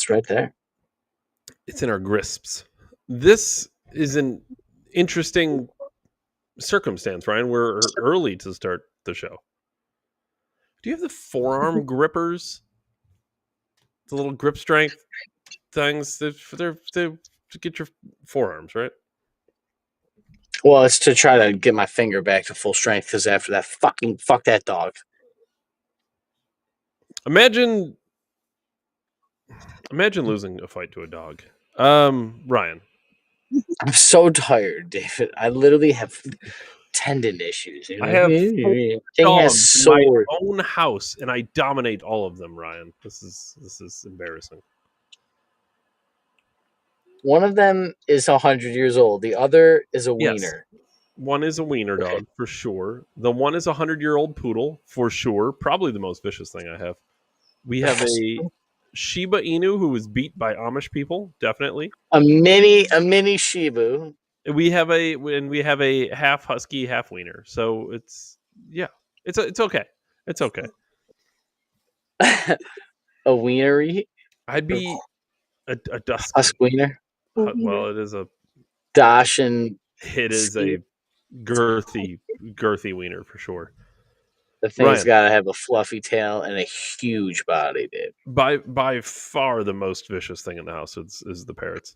It's right there. It's in our grisps. This is an interesting circumstance, Ryan. We're early to start the show. Do you have the forearm grippers? The little grip strength things? They're to get your forearms, right? Well, it's to try to get my finger back to full strength because after that fuck that dog. Imagine losing a fight to a dog. Ryan. I'm so tired, David. I literally have tendon issues. I have dogs in my own house, and I dominate all of them, Ryan. This is embarrassing. One of them is 100 years old. The other is a wiener. Yes. One is a wiener dog, for sure. The one is a 100-year-old poodle, for sure. Probably the most vicious thing I have. We have a Shiba Inu who was beat by Amish people, definitely. A mini Shiba. We have a half husky, half wiener. So it's okay. It's okay. A wienery. I'd be a dusky. Husk wiener. Well, it is a Dash and it is a girthy wiener for sure. The thing's got to have a fluffy tail and a huge body, dude. By far the most vicious thing in the house is the parrots.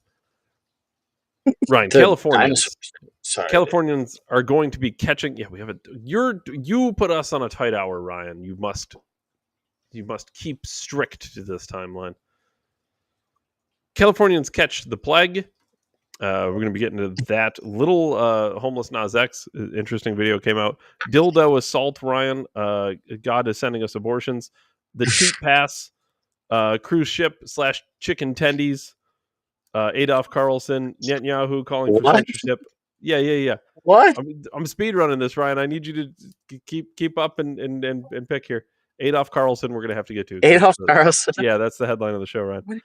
Ryan, Californians are going to be catching. Yeah, we have you put us on a tight hour, Ryan. You must keep strict to this timeline. Californians catch the plague. We're going to be getting to that. Little homeless Nas X interesting video came out. Dildo assault, Ryan. God is sending us abortions. The cheap pass. Cruise ship / chicken tendies. Adolf Carlson. Netanyahu calling for censorship. Yeah. What? I'm speed running this, Ryan. I need you to keep up and pick here. Adolf Carlson, we're going to have to get to. Adolf Carlson. Yeah, that's the headline of the show, Ryan.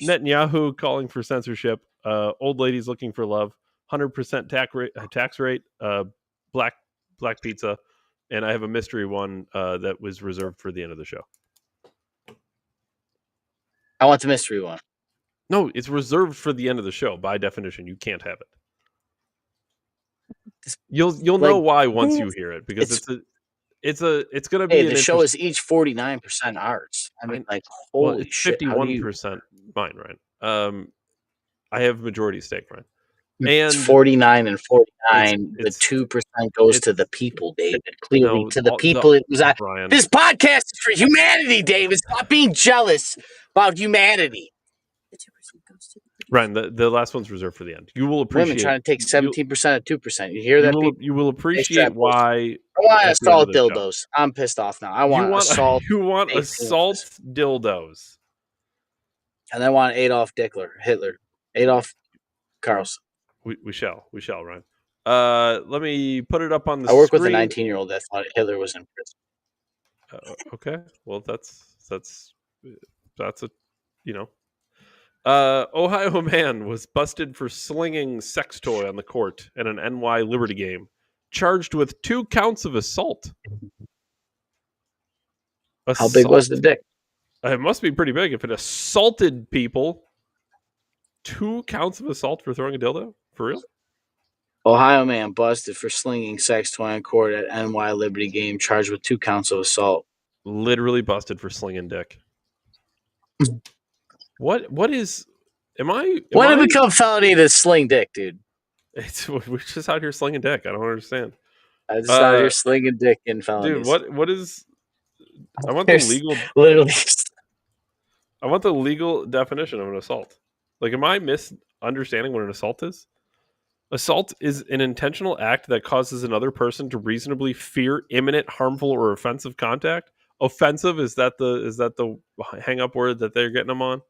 Netanyahu calling for censorship. Old ladies looking for love. 100% tax rate. Black pizza. And I have a mystery one that was reserved for the end of the show. I want the mystery one. No, it's reserved for the end of the show. By definition, you can't have it. You'll know why once you hear it, because it's going to be. Hey, the show is each 49% ours. I mean, like, holy shit! 51% mine, Ryan. I have majority stake, Ryan. And it's 49 and 49. The 2% goes to the people, David. Clearly, to the people. This podcast is for humanity, David. Stop being jealous about humanity. Ryan, the last one's reserved for the end. You will appreciate. Women trying to take 17% of 2%. You hear that? You will appreciate why. I want assault dildos. I'm pissed off now. I want assault. You want assault dildos. And I want Adolf Hitler. Adolf Carlson. We shall, Ryan. Let me put it up on the screen. I work with a 19-year-old that thought Hitler was in prison. Okay. Well, that's a, Ohio man was busted for slinging sex toy on the court at an NY Liberty game, charged with 2 counts of assault. How big was the dick? It must be pretty big if it assaulted people. 2 counts of assault for throwing a dildo? For real? Ohio man busted for slinging sex toy on court at NY Liberty game, charged with 2 counts of assault. Literally busted for slinging dick. What is? When did it become felony to sling dick, dude? We're just out here slinging dick. I don't understand. I just out here slinging dick in felonies. Dude, what is? I want the legal. Literally. I want the legal definition of an assault. Like, am I misunderstanding what an assault is? Assault is an intentional act that causes another person to reasonably fear imminent, harmful, or offensive contact. Offensive, is that the hang-up word that they're getting them on?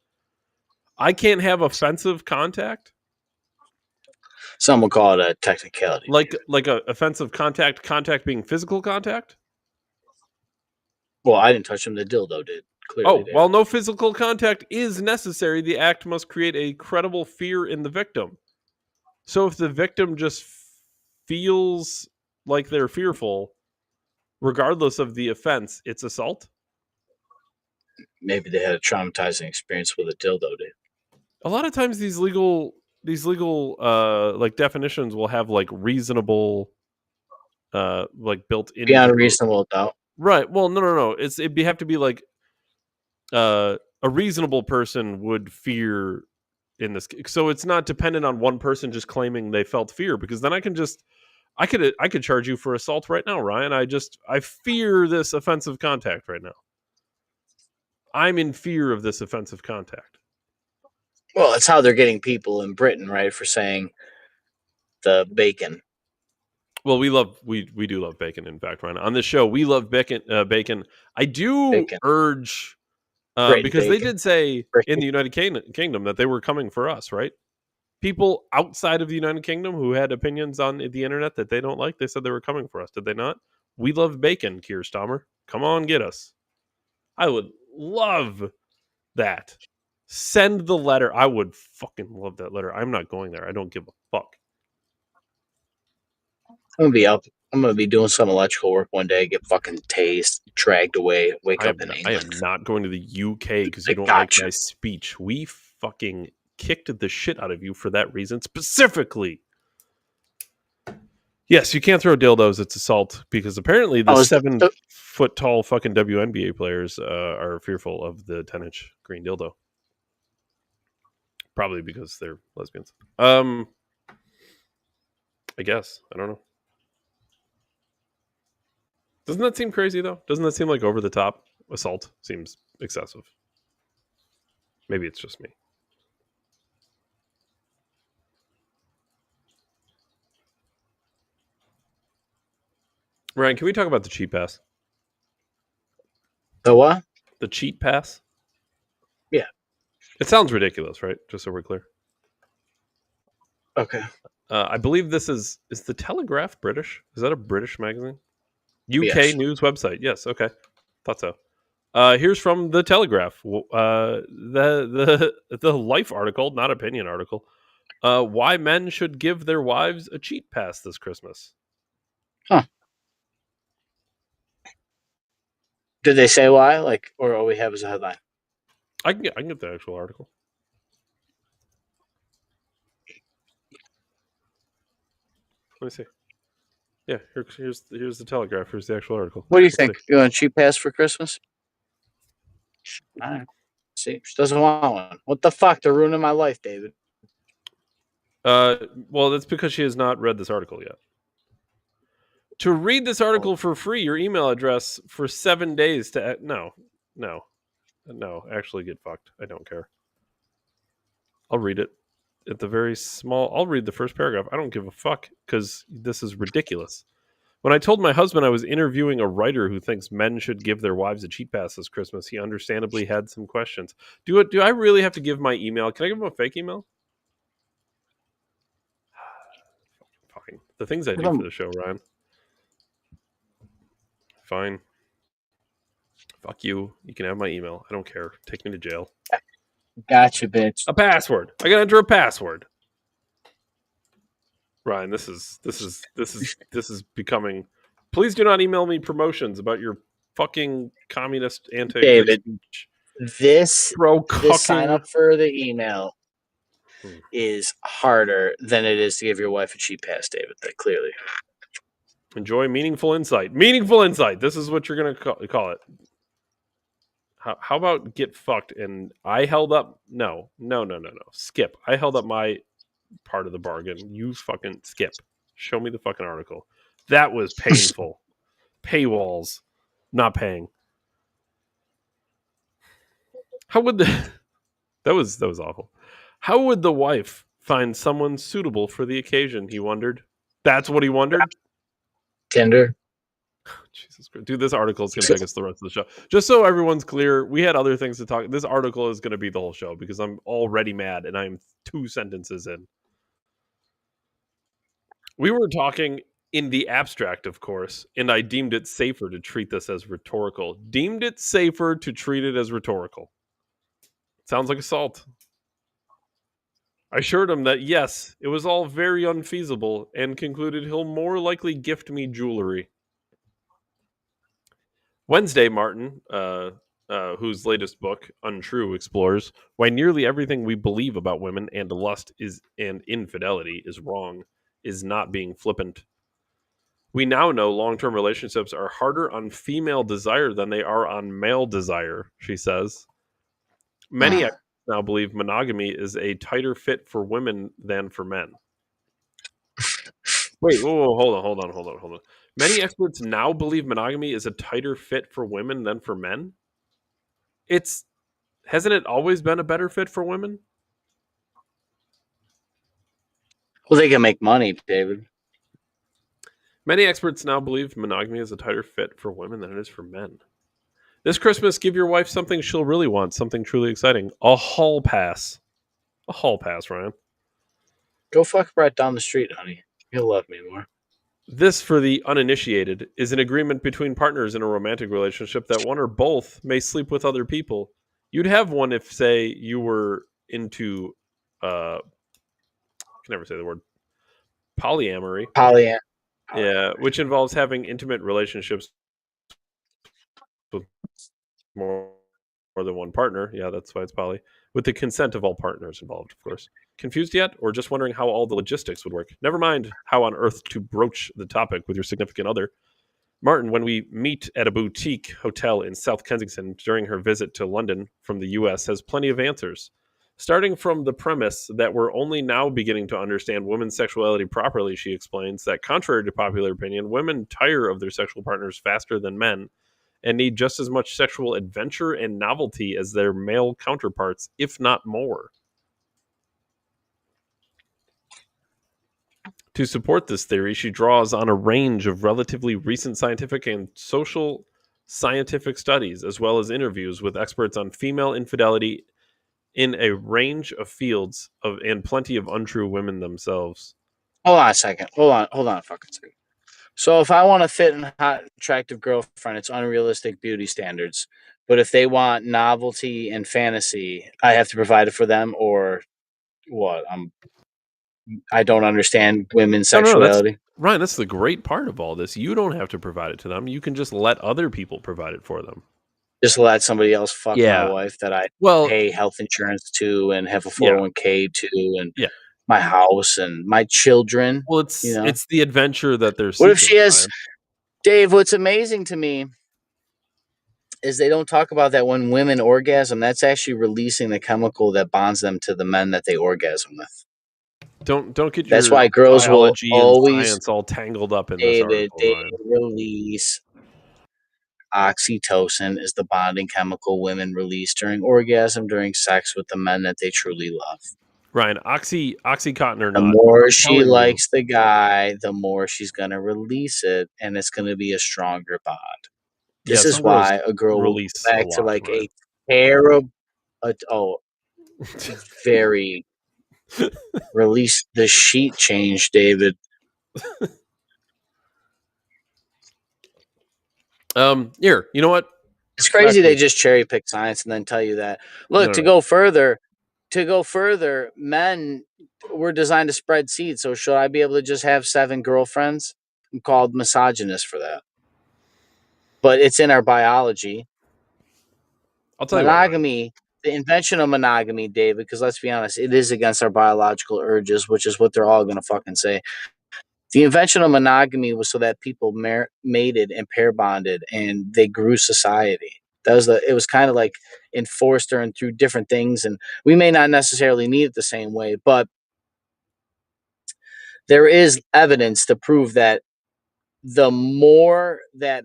I can't have offensive contact. Some will call it a technicality. Like a offensive contact being physical contact. Well, I didn't touch him. The dildo did. Clearly while no physical contact is necessary, the act must create a credible fear in the victim. So if the victim just feels like they're fearful, regardless of the offense, it's assault? Maybe they had a traumatizing experience with a dildo, dude. A lot of times these legal like definitions will have like reasonable like built into Beyond a reasonable doubt. Right. Well, no. It'd have to be like a reasonable person would fear in this. So it's not dependent on one person just claiming they felt fear, because then I could charge you for assault right now, Ryan. I fear this offensive contact right now. I'm in fear of this offensive contact. Well, that's how they're getting people in Britain, right, for saying the bacon. Well, we do love bacon. In fact, Ryan, on this show, we love bacon. I do urge because they did say in the United Kingdom that they were coming for us, right? People outside of the United Kingdom who had opinions on the internet that they don't like, they said they were coming for us. Did they not? We love bacon, Keir Starmer. Come on, get us. I would love that. Send the letter. I would fucking love that letter. I'm not going there. I don't give a fuck. I'm gonna be doing some electrical work one day, get fucking tased, dragged away, wake up in England. I am not going to the UK because you don't like my speech. We fucking kicked the shit out of you for that reason specifically. Yes, you can't throw dildos. It's assault, because apparently the 7-foot tall fucking WNBA players are fearful of the 10-inch green dildo. Probably because they're lesbians. I guess. I don't know. Doesn't that seem crazy, though? Doesn't that seem like over the top? Assault seems excessive. Maybe it's just me. Ryan, can we talk about the cheat pass? The what? The cheat pass? Yeah. It sounds ridiculous, right? Just so we're clear. Okay. I believe this is the Telegraph British? Is that a British magazine? UK news website. Yes. Okay. Thought so. Here's from the Telegraph. The Life article, not opinion article. Why men should give their wives a cheat pass this Christmas. Huh. Did they say why? Like, or all we have is a headline? I can get the actual article. Let me see. Yeah, here's the Telegraph. Here's the actual article. What do you think? You want a cheap pass for Christmas? All right. See, she doesn't want one. What the fuck? They're ruining my life, David. Well, that's because she has not read this article yet. To read this article for free, your email address for 7 days to... No. Actually, get fucked. I don't care. I'll read it. At the very small... I'll read the first paragraph. I don't give a fuck, because this is ridiculous. When I told my husband I was interviewing a writer who thinks men should give their wives a cheat pass this Christmas, he understandably had some questions. Do I really have to give my email? Can I give him a fake email? Fine. The things I do for the show, Ryan. Fine. Fuck you. You can have my email. I don't care. Take me to jail. Gotcha, bitch. A password. I gotta enter a password. Ryan, this is becoming... Please do not email me promotions about your fucking communist anti... David, this sign up for the email is harder than it is to give your wife a cheap pass, David. That clearly. Enjoy meaningful insight. Meaningful insight. This is what you're going to call it. How about get fucked? And I held up... No. Skip. I held up my part of the bargain. You fucking skip. Show me the fucking article. That was painful. Paywalls. Not paying. How would the... That was awful. How would the wife find someone suitable for the occasion, he wondered. That's what he wondered? Tinder. Jesus Christ. Dude, this article is going to take us the rest of the show. Just so everyone's clear, we had other things to talk. This article is going to be the whole show because I'm already mad and I'm 2 sentences in. We were talking in the abstract, of course, and I deemed it safer to treat this as rhetorical. Deemed it safer to treat it as rhetorical. Sounds like assault. I assured him that, yes, it was all very unfeasible and concluded he'll more likely gift me jewelry. Wednesday, Martin, whose latest book, Untrue, explores why nearly everything we believe about women and lust and infidelity is wrong, is not being flippant. We now know long-term relationships are harder on female desire than they are on male desire, she says. Many experts now believe monogamy is a tighter fit for women than for men. Wait, whoa, hold on. Many experts now believe monogamy is a tighter fit for women than for men. Hasn't it always been a better fit for women? Well, they can make money, David. Many experts now believe monogamy is a tighter fit for women than it is for men. This Christmas, give your wife something she'll really want, something truly exciting. A hall pass. A hall pass, Ryan. Go fuck Brett down the street, honey. He'll love me more. This, for the uninitiated, is an agreement between partners in a romantic relationship that one or both may sleep with other people. You'd have one if, say, you were into, I can never say the word, polyamory. Yeah, which involves having intimate relationships with more than one partner. Yeah, that's why it's poly. With the consent of all partners involved, of course. Confused yet? Or just wondering how all the logistics would work? Never mind how on earth to broach the topic with your significant other. Martin, when we meet at a boutique hotel in South Kensington during her visit to London from the US, has plenty of answers. Starting from the premise that we're only now beginning to understand women's sexuality properly, she explains that, contrary to popular opinion, women tire of their sexual partners faster than men and need just as much sexual adventure and novelty as their male counterparts, if not more. To support this theory, she draws on a range of relatively recent scientific and social scientific studies, as well as interviews with experts on female infidelity in a range of fields and plenty of untrue women themselves. Hold on a second. Hold on a fucking second. So if I want a fit and hot, attractive girlfriend, it's unrealistic beauty standards. But if they want novelty and fantasy, I have to provide it for them, or what? I don't understand women's sexuality. Ryan, that's the great part of all this. You don't have to provide it to them. You can just let other people provide it for them. Just let somebody else fuck my wife that I pay health insurance to and have a 401k to and my house and my children. Well, it's the adventure that they're seeking. What if she has, Dave, what's amazing to me is they don't talk about that when women orgasm, that's actually releasing the chemical that bonds them to the men that they orgasm with. Don't get that's why girls will always science all tangled up in David, this article. They release oxytocin is the bonding chemical women release during orgasm during sex with the men that they truly love. Ryan, Oxycontin or not, the more she likes the guy, the more she's gonna release it, and it's gonna be a stronger bond. This is why a girl will go back to like a terrible, very release the sheet change, David. Here, you know what? It's crazy they just cherry pick science and then tell you that. Look, to go further, men were designed to spread seed. So should I be able to just have 7 girlfriends? I'm called misogynist for that. But it's in our biology. I'll tell monogamy, the invention of monogamy, David, because let's be honest, it is against our biological urges, which is what they're all going to fucking say. The invention of monogamy was so that people mated and pair bonded and they grew society. It was kind of like enforced through different things. And we may not necessarily need it the same way, but there is evidence to prove that the more that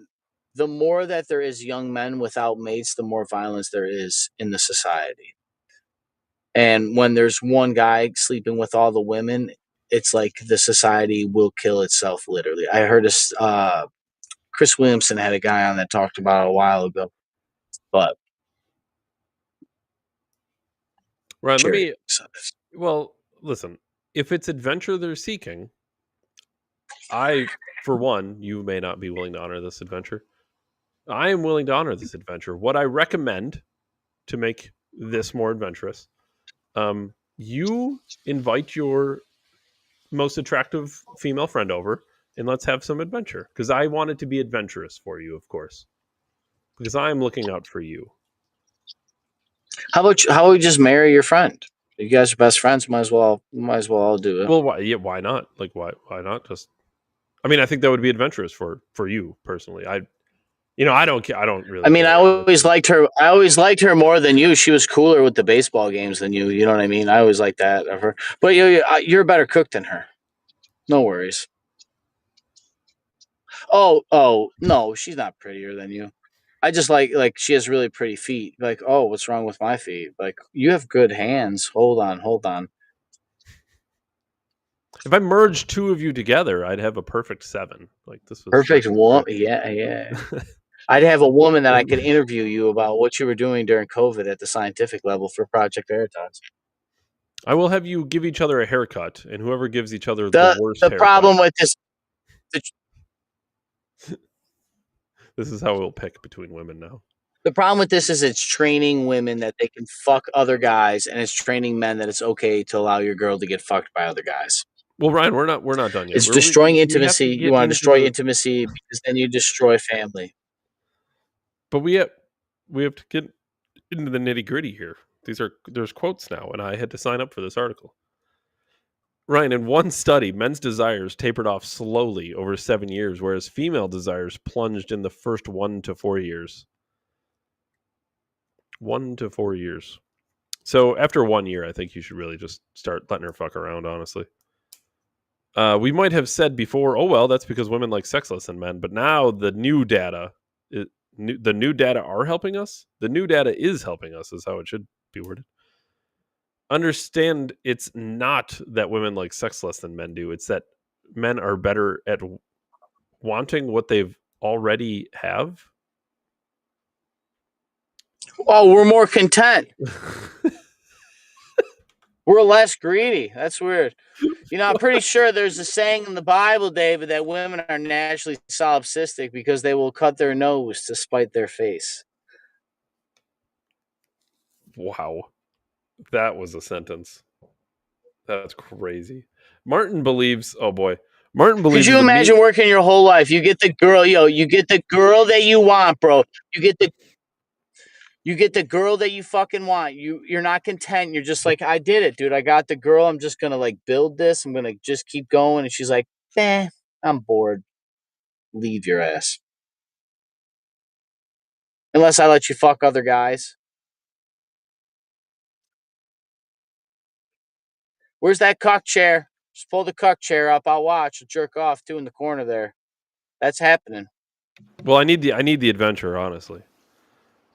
there is young men without mates, the more violence there is in the society. And when there's one guy sleeping with all the women, it's like the society will kill itself, literally. I heard Chris Williamson had a guy on that talked about it a while ago. But Ryan, listen, if it's adventure they're seeking, for one, you may not be willing to honor this adventure. I am willing to honor this adventure. What I recommend to make this more adventurous, you invite your most attractive female friend over and let's have some adventure, because I want it to be adventurous for you, of course, because I'm looking out for you. How about we just marry your friend? You guys are best friends. Might as well all do it. Well, why? Yeah, why not? Like, why not? Just, I mean, I think that would be adventurous for you personally. I don't care. I don't I really mean, care. I always liked her. I always liked her more than you. She was cooler with the baseball games than you. You know what I mean? I always liked that of her. But you're a better cook than her. No worries. Oh, no, she's not prettier than you. I just like she has really pretty feet. Like, oh, what's wrong with my feet? Like, you have good hands. Hold on. If I merged two of you together, I'd have a perfect seven. Like this was Perfect fucking woman. great. Yeah. I'd have a woman that I could interview you about what you were doing during COVID at the scientific level for Project Veritas. I will have you give each other a haircut, and whoever gives each other the The worst the haircut, problem with this the, this is how we'll pick between women now. the problem with this is it's training women that they can fuck other guys, and it's training men that it's okay to allow your girl to get fucked by other guys. Well, Ryan, we're not done yet. It's destroying We have to intimacy. You get want to into destroy the, intimacy because then you destroy family. but we have to get into the nitty gritty here. There's quotes now, and I had to sign up for this article. Ryan, in one study, men's desires tapered off slowly over 7 years, whereas female desires plunged in the first 1 to 4 years. 1 to 4 years. So after 1 year, I think you should really just start letting her fuck around, honestly. We might have said before, oh, well, that's because women like sex less than men. But now the new data, the new data are helping us. The new data is helping us, is how it should be worded. Understand it's not that women like sex less than men do. It's that men are better at wanting what they've already have. Oh, we're more content. We're less greedy. That's weird. I'm pretty sure there's a saying in the Bible, David, that women are naturally solipsistic because they will cut their nose to spite their face. Wow. That was a sentence. That's crazy. Martin believes, oh boy. Martin Could believes you the me. imagine working your whole life? You get the girl, you get the girl that you want, bro. You get the girl that you fucking want. You're not content. You're just like, I did it, dude. I got the girl. I'm just gonna like build this. I'm gonna just keep going. And she's like, I'm bored. Leave your ass. Unless I let you fuck other guys. Where's that cuck chair? Just pull the cuck chair up. I'll watch. I'll jerk off too in the corner there. That's happening. Well, I need the adventure, honestly.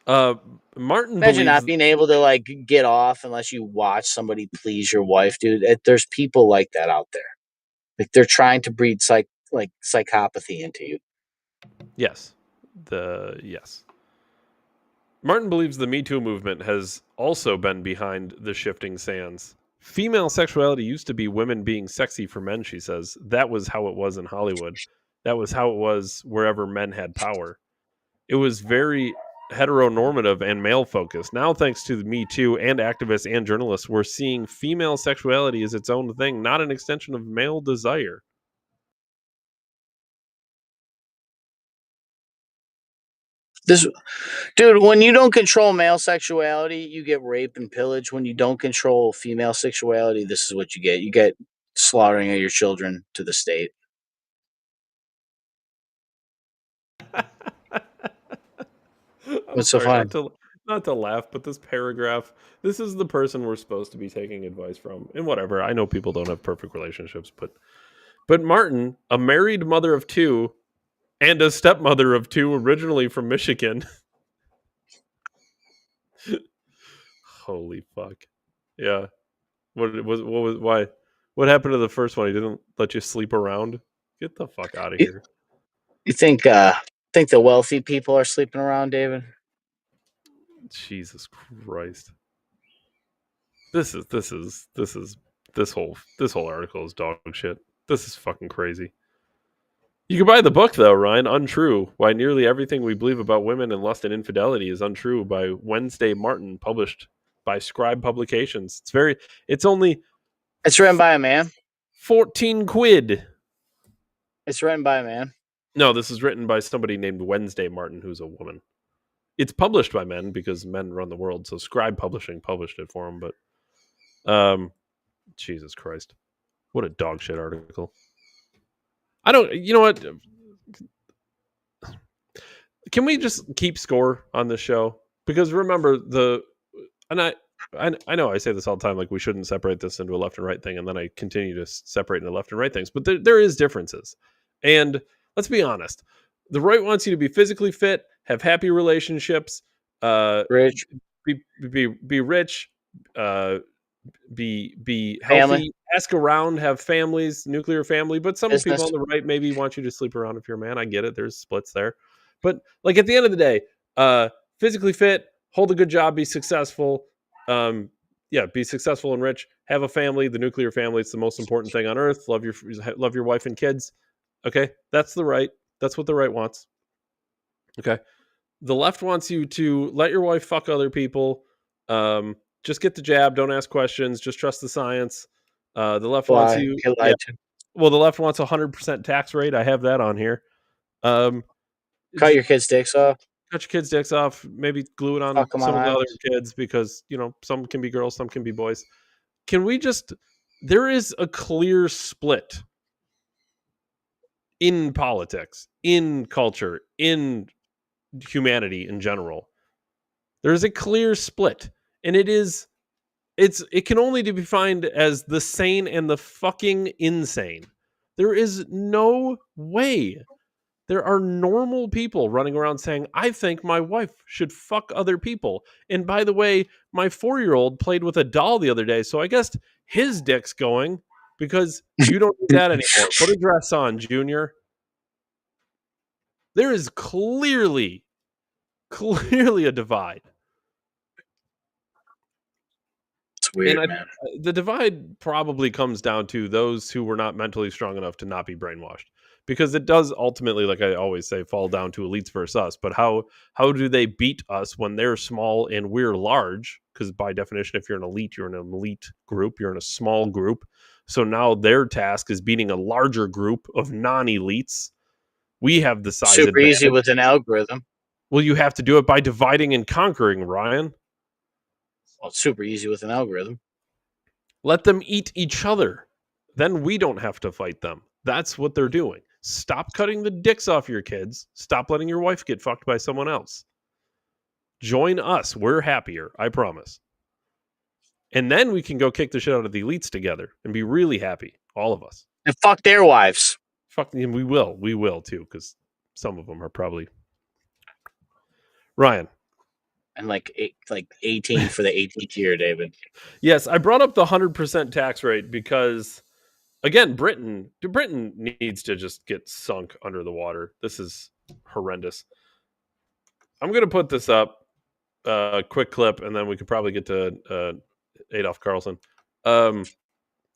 Uh Martin Imagine believes not being able to like get off unless you watch somebody please your wife, dude. There's people like that out there. Like they're trying to breed psychopathy into you. yes. Yes. Martin believes the Me Too movement has also been behind the shifting sands. Female sexuality used to be women being sexy for men, she says. That was how it was in Hollywood. That was how it was wherever men had power. It was very heteronormative and male focused. Now, thanks to the Me Too and activists and journalists, we're seeing female sexuality as its own thing, not an extension of male desire. This dude, when you don't control male sexuality, you get rape and pillage. When you don't control female sexuality, this is what you get. You get slaughtering of your children to the state. I'm What's so sorry, funny? not to laugh, but this paragraph, this is the person we're supposed to be taking advice from. And whatever, I know people don't have perfect relationships, but Martin, a married mother of two and a stepmother of two, originally from Michigan. Holy fuck. Yeah. What was why? What happened to the first one? He didn't let you sleep around? Get the fuck out of You, here. you think the wealthy people are sleeping around, David? Jesus Christ. This whole article is dog shit. This is fucking crazy. You can buy the book though, Ryan. Untrue: Why Nearly Everything We Believe About Women and Lust and Infidelity Is Untrue by Wednesday Martin, published by Scribe Publications. It's only It's written by a man. 14 quid. It's written by a man. No, this is written by somebody named Wednesday Martin, who's a woman. It's published by men because men run the world. So Scribe Publishing published it for him. But Jesus Christ, what a dog shit article. I don't. You know what? Can we just keep score on this show? Because remember and I know I say this all the time, like we shouldn't separate this into a left and right thing, and then I continue to separate into left and right things. But there is differences, and let's be honest. The right wants you to be physically fit, have happy relationships, uh, Rich, be rich, uh, be family, healthy, ask around, have families, nuclear family. But some people business. on the right maybe want you to sleep around if you're a man. I get it. There's splits there. But like at the end of the day, physically fit, hold a good job, be successful. Yeah, be successful and rich, have a family, the nuclear family. It's the most important thing on earth. Love your wife and kids. Okay. That's the right. That's what the right wants. Okay. The left wants you to let your wife fuck other people. Just get the jab. Don't ask questions. Just trust the science. The left wants Lie, you. get Yeah. lied to. Well, the left wants 100% tax rate. I have that on here. Um, Cut j- your kids' dicks off. cut your kids' dicks off. Maybe glue it on Fuck them some on of the other islands. kids because some can be girls, some can be boys. Can we just? There is a clear split in politics, in culture, in humanity in general. There's a clear split, and it can only be defined as the sane and the fucking insane. There is no way there are normal people running around saying, I think my wife should fuck other people. And by the way, my 4-year-old played with a doll the other day, so I guess his dick's going because you don't need that anymore. Put a dress on, Junior. There is clearly a divide. It's And weird, man. the divide probably comes down to those who were not mentally strong enough to not be brainwashed, because it does ultimately, like I always say, fall down to elites versus us. But how do they beat us when they're small and we're large? Because by definition, if you're an elite, you're in an elite group, you're in a small group. So now their task is beating a larger group of non-elites. We have the size Super easy advantage. with an algorithm. Well, you have to do it by dividing and conquering, Ryan. Well, it's super easy with an algorithm. Let them eat each other. Then we don't have to fight them. That's what they're doing. Stop cutting the dicks off your kids. Stop letting your wife get fucked by someone else. Join us. We're happier. I promise. And then we can go kick the shit out of the elites together and be really happy. All of us. And fuck their wives. Fuck them. We will. We will too, because some of them are probably. Ryan. And like 18 for the 18th year, David. Yes, I brought up the 100% tax rate because, again, Britain needs to just get sunk under the water. This is horrendous. I'm going to put this up, quick clip, and then we could probably get to Adolf Carlson.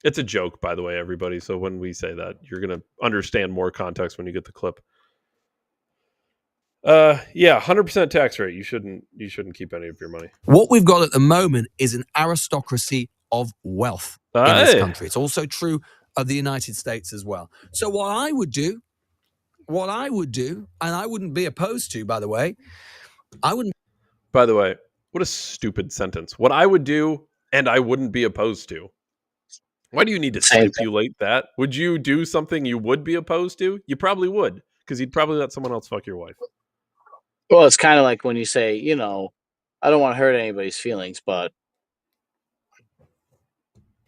It's a joke, by the way, everybody. So when we say that, you're going to understand more context when you get the clip. Yeah, 100% tax rate. You shouldn't keep any of your money. What we've got at the moment is an aristocracy of wealth in this country. It's also true of the United States as well. So what I would do, and I wouldn't be opposed to, by the way, By the way, what a stupid sentence. What I would do, and I wouldn't be opposed to. Why do you need to stipulate that? Would you do something you would be opposed to? You probably would, because you'd probably let someone else fuck your wife. Well, it's kind of like when you say, I don't want to hurt anybody's feelings, but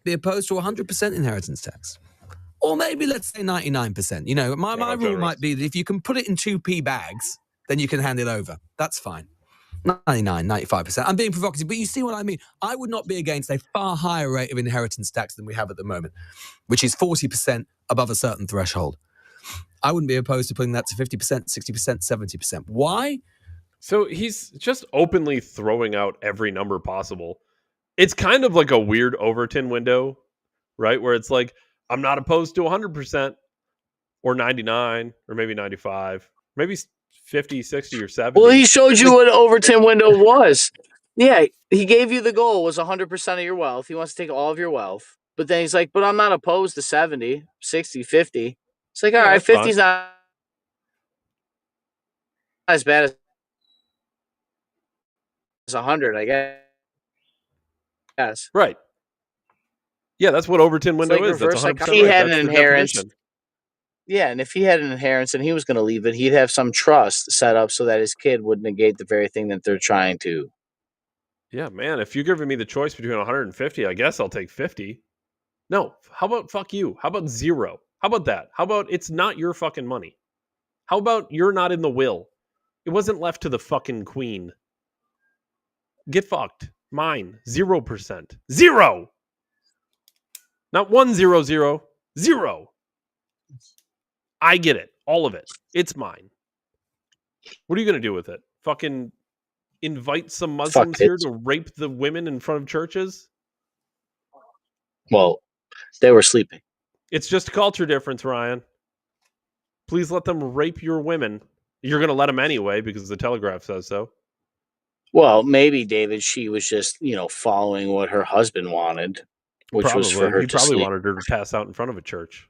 be opposed to 100% inheritance tax. Or maybe let's say 99%. My rule might be that if you can put it in 2p bags, then you can hand it over. That's fine. 99, 95%. I'm being provocative, but you see what I mean. I would not be against a far higher rate of inheritance tax than we have at the moment, which is 40% above a certain threshold. I wouldn't be opposed to putting that to 50%, 60%, 70%. Why? So he's just openly throwing out every number possible. It's kind of like a weird Overton window, right? Where it's like, I'm not opposed to 100% or 99 or maybe 95, maybe 50, 60 or 70. Well, he showed you what an Overton window was. Yeah, he gave you the goal was 100% of your wealth. He wants to take all of your wealth. But then he's like, but I'm not opposed to 70, 60, 50. It's like, all right, 50's not as bad as 100, I guess. Right. Yeah, that's what Overton window like is. That's reverse 100% psychology. He right. had That's an the inheritance. definition. Yeah, and if he had an inheritance and he was going to leave it, he'd have some trust set up so that his kid would negate the very thing that they're trying to. Yeah, man, if you're giving me the choice between 150, I guess I'll take 50. No, how about fuck you? How about 0? How about that? How about it's not your fucking money? How about you're not in the will? It wasn't left to the fucking queen. Get fucked. Mine. 0%. 0! Not 100. 0. I get it. All of it. It's mine. What are you going to do with it? Fucking invite some Muslims here to rape the women in front of churches? Well, they were sleeping. It's just a culture difference, Ryan. Please let them rape your women. You're going to let them anyway because the Telegraph says so. Well, maybe, David, she was just, following what her husband wanted, which was for her He to probably sleep. wanted her to pass out in front of a church.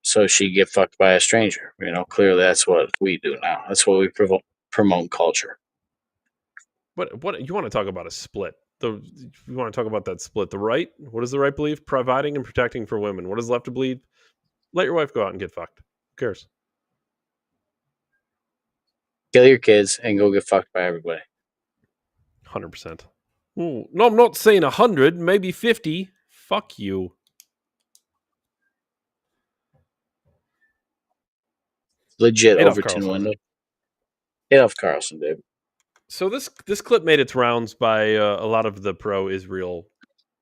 So she'd get fucked by a stranger. Clearly that's what we do now. That's what we promote culture. What you want to talk about a split? You want to talk about that split? The right? What does the right believe? Providing and protecting for women. What does the left believe? Let your wife go out and get fucked. Who cares? Kill your kids and go get fucked by everybody. 100%. Ooh, no, I'm not saying 100, maybe 50. Fuck you. Legit Adolf Overton Carlson. window. Adolf Carlson, David. So this clip made its rounds by a lot of the pro-Israel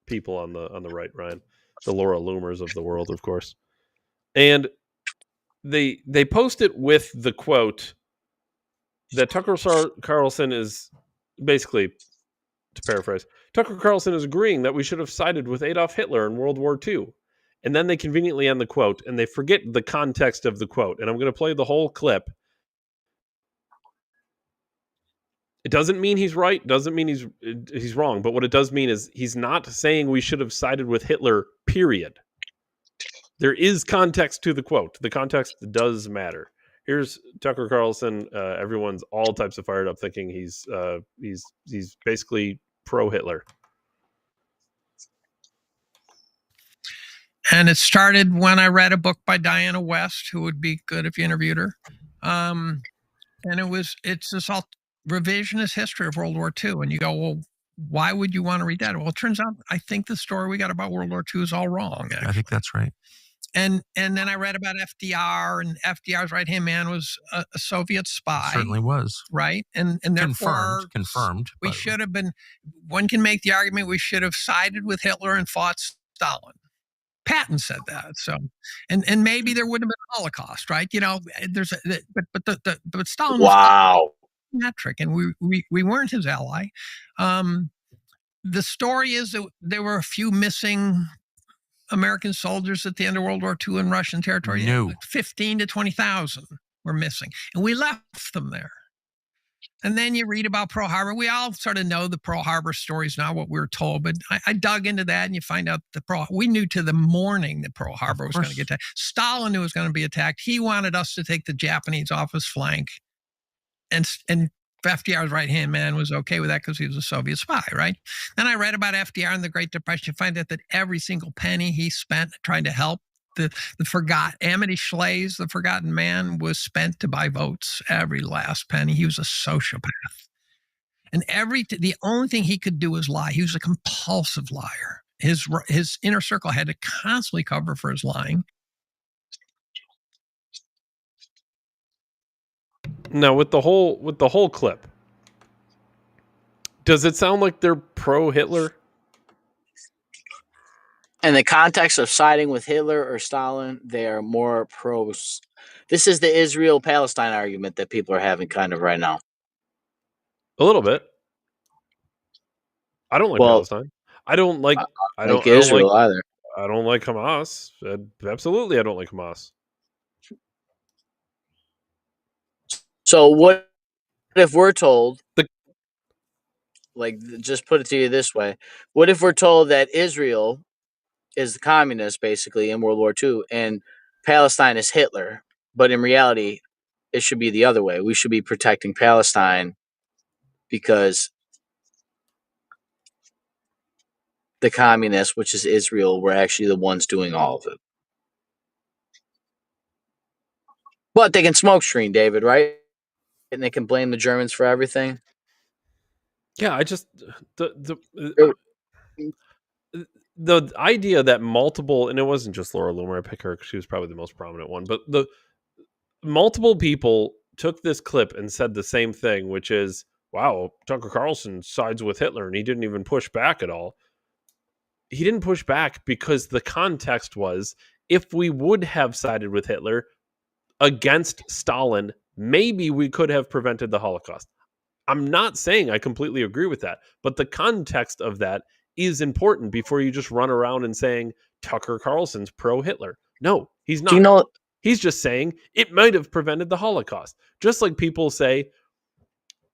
people on the right, Ryan, the Laura Loomers of the world, of course, and they post it with the quote that Tucker Carlson is basically, to paraphrase, Tucker Carlson is agreeing that we should have sided with Adolf Hitler in World War II. And then they conveniently end the quote, and they forget the context of the quote. And I'm going to play the whole clip. It doesn't mean he's right, doesn't mean he's wrong, but what it does mean is he's not saying we should have sided with Hitler, period. There is context to the quote. The context does matter. Here's Tucker Carlson. Everyone's all types of fired up, thinking he's basically pro-Hitler. And it started when I read a book by Diana West, who would be good if you interviewed her. And it's this all revisionist history of World War II. And you go, well, why would you want to read that? Well, it turns out I think the story we got about World War II is all wrong. Actually. I think that's right. And then I read about FDR, and FDR's right-hand man was a Soviet spy. It certainly was. Right? And therefore... Confirmed. We should have been... One can make the argument we should have sided with Hitler and fought Stalin. Patton said that. So, and maybe there wouldn't have been a Holocaust, right? There's but Stalin was metric, and we weren't his ally. The story is that there were a few missing American soldiers at the end of World War II in Russian territory. No. Like 15 to 20,000 were missing, and we left them there. And then you read about Pearl Harbor. We all sort of know the Pearl Harbor stories, not what we were told, but I dug into that, and you find out we knew to the morning that Pearl Harbor was going to get attacked. Stalin knew it was going to be attacked. He wanted us to take the Japanese off his flank, and FDR's right-hand man was okay with that because he was a Soviet spy, right? Then I read about FDR in the Great Depression. You find out that every single penny he spent trying to help the Amity Schleys, the forgotten man, was spent to buy votes. Every last penny. He was a sociopath. And the only thing he could do was lie. He was a compulsive liar. His inner circle had to constantly cover for his lying. Now, with the whole clip, does it sound like they're pro-Hitler? In the context of siding with Hitler or Stalin, they are more pro. This is the Israel-Palestine argument that people are having kind of right now. A little bit. I don't like Palestine. I don't like Israel either. I don't like Hamas. Absolutely, I don't like Hamas. So what if we're told, just put it to you this way, what if we're told that Israel is the communist, basically, in World War II, and Palestine is Hitler, but in reality, it should be the other way. We should be protecting Palestine because the communists, which is Israel, were actually the ones doing all of it. But they can smoke screen, David, right? And they can blame the Germans for everything. Yeah, I just the idea that multiple, and it wasn't just Laura Loomer, I pick her because she was probably the most prominent one, but the multiple people took this clip and said the same thing, which is, wow, Tucker Carlson sides with Hitler and he didn't even push back at all. He didn't push back because the context was, if we would have sided with Hitler against Stalin, maybe we could have prevented the Holocaust. I'm not saying I completely agree with that, but the context of that is important before you just run around and saying Tucker Carlson's pro-Hitler. No, he's not. Do you know? He's just saying it might have prevented the Holocaust. Just like people say,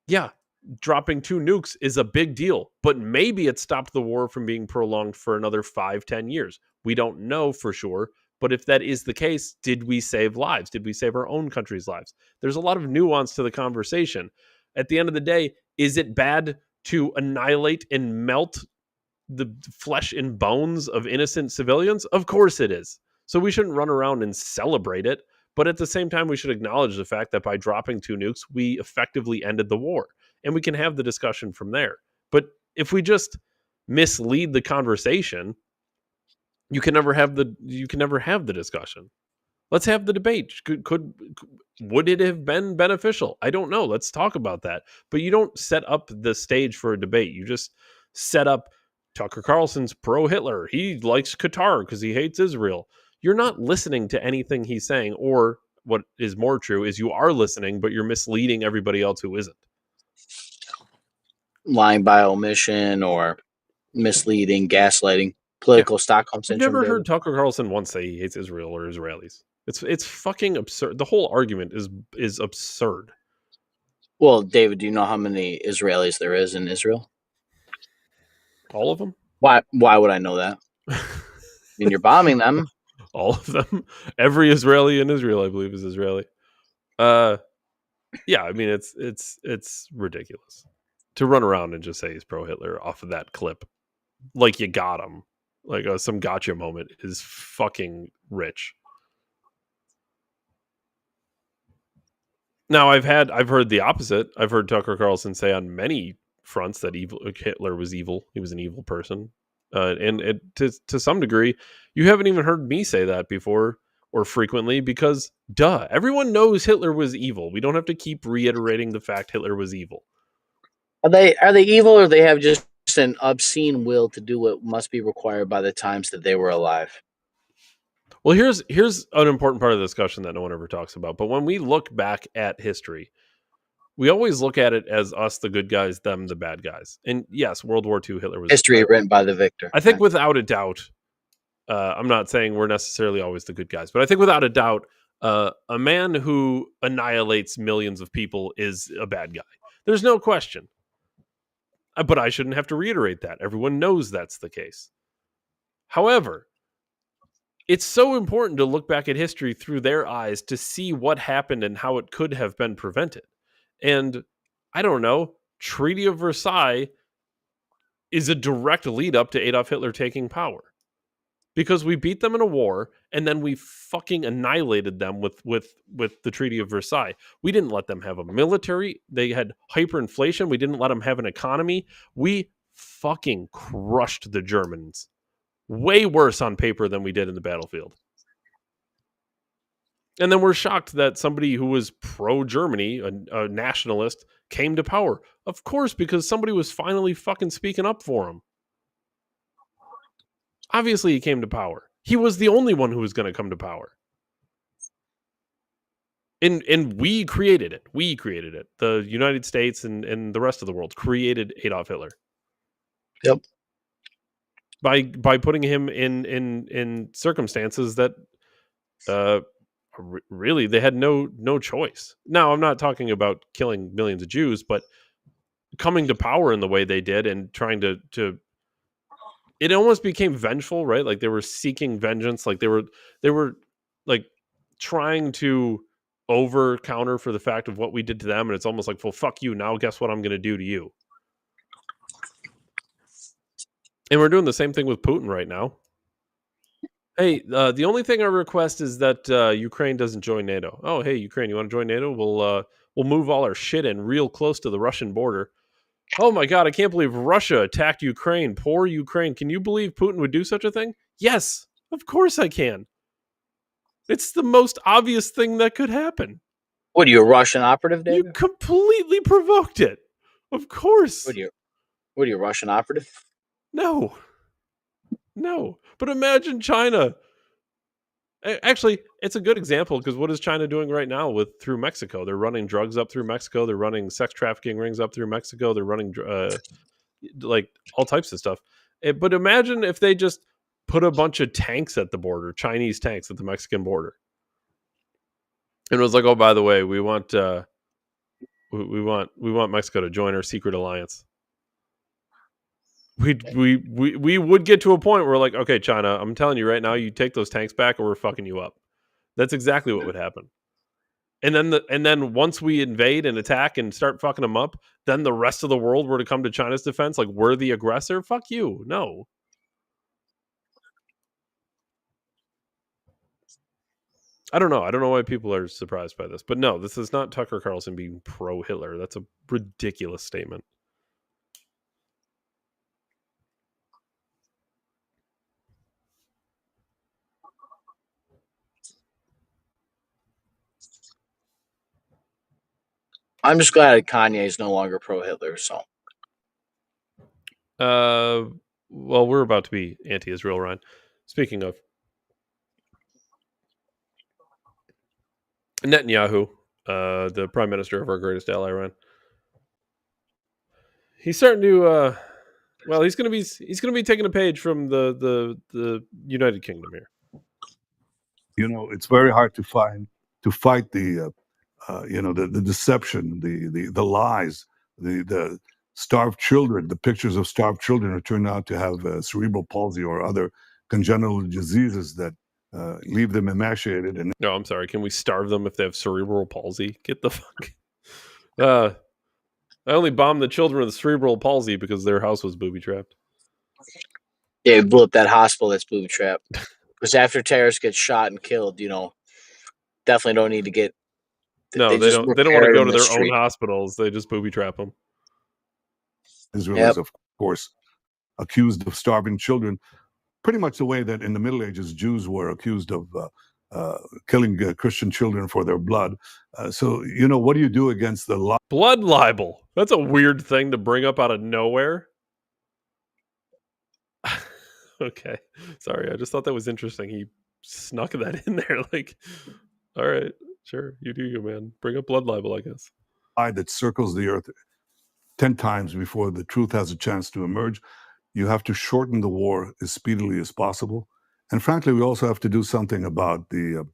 yeah, dropping 2 nukes is a big deal, but maybe it stopped the war from being prolonged for another 5-10 years. We don't know for sure, but if that is the case, did we save lives? Did we save our own country's lives? There's a lot of nuance to the conversation. At the end of the day, is it bad to annihilate and melt the flesh and bones of innocent civilians? Of course it is. So we shouldn't run around and celebrate it. But at the same time, we should acknowledge the fact that by dropping 2 nukes, we effectively ended the war. And we can have the discussion from there. But if we just mislead the conversation, you can never have the discussion. Let's have the debate. Would it have been beneficial? I don't know. Let's talk about that. But you don't set up the stage for a debate. You just set up Tucker Carlson's pro-Hitler. He likes Qatar because he hates Israel. You're not listening to anything he's saying, or what is more true is you are listening, but you're misleading everybody else who isn't. Lying by omission or misleading, gaslighting, political Stockholm I've syndrome. never heard Tucker Carlson once say he hates Israel or Israelis. It's fucking absurd. The whole argument is absurd. Well, David, do you know how many Israelis there is in Israel? All of them? Why would I know that? And you're bombing them. All of them. Every Israeli in Israel, I believe, is Israeli. Yeah, I mean it's ridiculous to run around and just say he's pro-Hitler off of that clip, like you got him, like some gotcha moment is fucking rich. Now I've heard the opposite. I've heard Tucker Carlson say on many fronts that Hitler was evil. He was an evil person, and to some degree, you haven't even heard me say that before or frequently because, duh, everyone knows Hitler was evil. We don't have to keep reiterating the fact Hitler was evil. Are they evil, or they have just an obscene will to do what must be required by the times that they were alive? Well, here's an important part of the discussion that no one ever talks about. But when we look back at history, we always look at it as us, the good guys, them, the bad guys. And yes, World War II, Hitler was history written by the victor. I think without a doubt, I'm not saying we're necessarily always the good guys, but I think without a doubt, a man who annihilates millions of people is a bad guy. There's no question. But I shouldn't have to reiterate that. Everyone knows that's the case. However, it's so important to look back at history through their eyes to see what happened and how it could have been prevented. And I don't know, Treaty of Versailles is a direct lead up to Adolf Hitler taking power. Because we beat them in a war and then we fucking annihilated them with the Treaty of Versailles. We didn't let them have a military. They had hyperinflation. We didn't let them have an economy. We fucking crushed the Germans. Way worse on paper than we did in the battlefield. And then we're shocked that somebody who was pro-Germany, a nationalist, came to power. Of course, because somebody was finally fucking speaking up for him. Obviously, he came to power. He was the only one who was going to come to power. And we created it. We created it. The United States and the rest of the world created Adolf Hitler. Yep. By putting him in circumstances that really they had no choice. Now, I'm not talking about killing millions of Jews, but coming to power in the way they did and trying to it almost became vengeful, right? Like they were seeking vengeance, like they were like trying to over counter for the fact of what we did to them, and it's almost like, well, fuck you, now guess what I'm going to do to you. And we're doing the same thing with Putin right now. Hey, the only thing I request is that Ukraine doesn't join NATO. Oh, hey, Ukraine, you want to join NATO? We'll move all our shit in real close to the Russian border. Oh my God, I can't believe Russia attacked Ukraine. Poor Ukraine. Can you believe Putin would do such a thing? Yes, of course I can. It's the most obvious thing that could happen. What are you, a Russian operative, David? You completely provoked it. Of course. What are you, a Russian operative? No. But imagine China. Actually, it's a good example because what is China doing right now through Mexico? They're running drugs up through Mexico. They're running sex trafficking rings up through Mexico. They're running like all types of stuff. But imagine if they just put a bunch of tanks at the border, Chinese tanks at the Mexican border, and it was like, oh, by the way, we want Mexico to join our secret alliance. We would get to a point where we're like, okay, China, I'm telling you right now, you take those tanks back, or we're fucking you up. That's exactly what would happen. And then once we invade and attack and start fucking them up, then the rest of the world were to come to China's defense, like we're the aggressor. Fuck you, no. I don't know. I don't know why people are surprised by this, but no, this is not Tucker Carlson being pro Hitler. That's a ridiculous statement. I'm just glad Kanye is no longer pro Hitler. So, well, we're about to be anti-Israel, Ryan. Speaking of Netanyahu, the prime minister of our greatest ally, Ryan, he's starting to. Well, he's going to be taking a page from the United Kingdom here. You know, it's very hard to fight the the deception, the lies, the starved children, the pictures of starved children who turn out to have cerebral palsy or other congenital diseases that leave them emaciated. And no, I'm sorry. Can we starve them if they have cerebral palsy? Get the fuck. I only bombed the children with cerebral palsy because their house was booby trapped. Yeah, blew up that hospital that's booby trapped. Because after terrorists get shot and killed, definitely don't need to get. No, they don't. They don't want to go to their own hospitals. They just booby trap them. Israel is, of course, accused of starving children, pretty much the way that in the Middle Ages Jews were accused of killing Christian children for their blood. So, what do you do against the blood libel? That's a weird thing to bring up out of nowhere. Okay, sorry. I just thought that was interesting. He snuck that in there. Like, all right, sure, you do you, man. Bring up blood libel, I guess. Lie that circles the earth 10 times before the truth has a chance to emerge. You have to shorten the war as speedily as possible. And frankly, we also have to do something about the